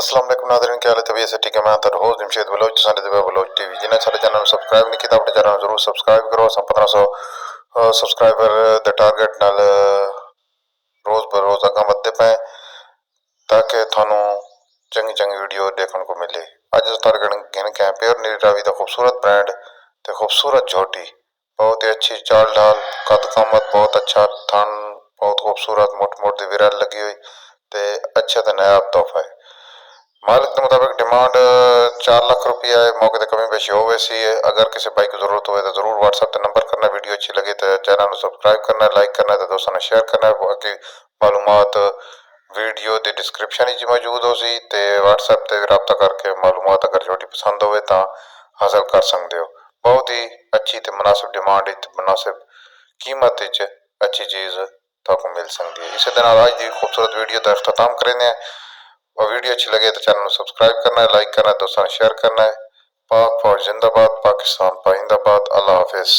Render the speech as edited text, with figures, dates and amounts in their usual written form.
अस्सलाम वालेकुम नाज़रीन, क्या हाल है? तबीयत से ठीक है? मैं तर होस्ट जमशेद बलोच बलोच टीवी जिन्हें सारे चैनल सब्सक्राइब नहीं किया अपने चैनल जरूर सब्सक्राइब करो। 1500 सब्सक्राइबर द टारगेट नाल रोज बरोज अगा बढ़ते पे ताकि थानू चंगी चंगी वीडियो देखने को मिले। अज टारगेट गिन के प्योर नीली रावी का खूबसूरत ब्रांड ते खूबसूरत झोटी, बहुत ही अच्छी चाल ढाल, कद कामत बहुत अच्छा, थान बहुत खूबसूरत, मोटी मोटी विरल लगी हुई ते अच्छा ते नायाब तोहफा है। मालिक के मुताबिक डिमांड 4 लाख रुपया है। मौके पर कमी पेशी हो वैसी है। अगर किसी भाई की जरूरत हो तो जरूर व्हाट्सएप पर नंबर करना। वीडियो अच्छी लगे तो चैनल को सब्सक्राइब करना, लाइक करना, तो दोस्तों ने शेयर करना। बाकी मालूमात वीडियो के डिस्क्रिप्शन ही मौजूद हो सी ते व्हाट्सएप पर रब्ता करके मालूमात अगर छोटी पसंद हो तो हासिल कर सकते हो। बहुत ही अच्छी तो मुनासिब डिमांड मुनासिब कीमत अच्छी चीज़ तो मिल सकती है। इसी दिन आज की खूबसूरत वीडियो का अख्ताम करें और वीडियो अच्छी लगे तो चैनल को सब्सक्राइब करना है, लाइक करना है, दोस्तों ने शेयर करना है। पाक फौज जिंदाबाद, पाकिस्तान पाइंदाबाद। अल्लाह हाफिज।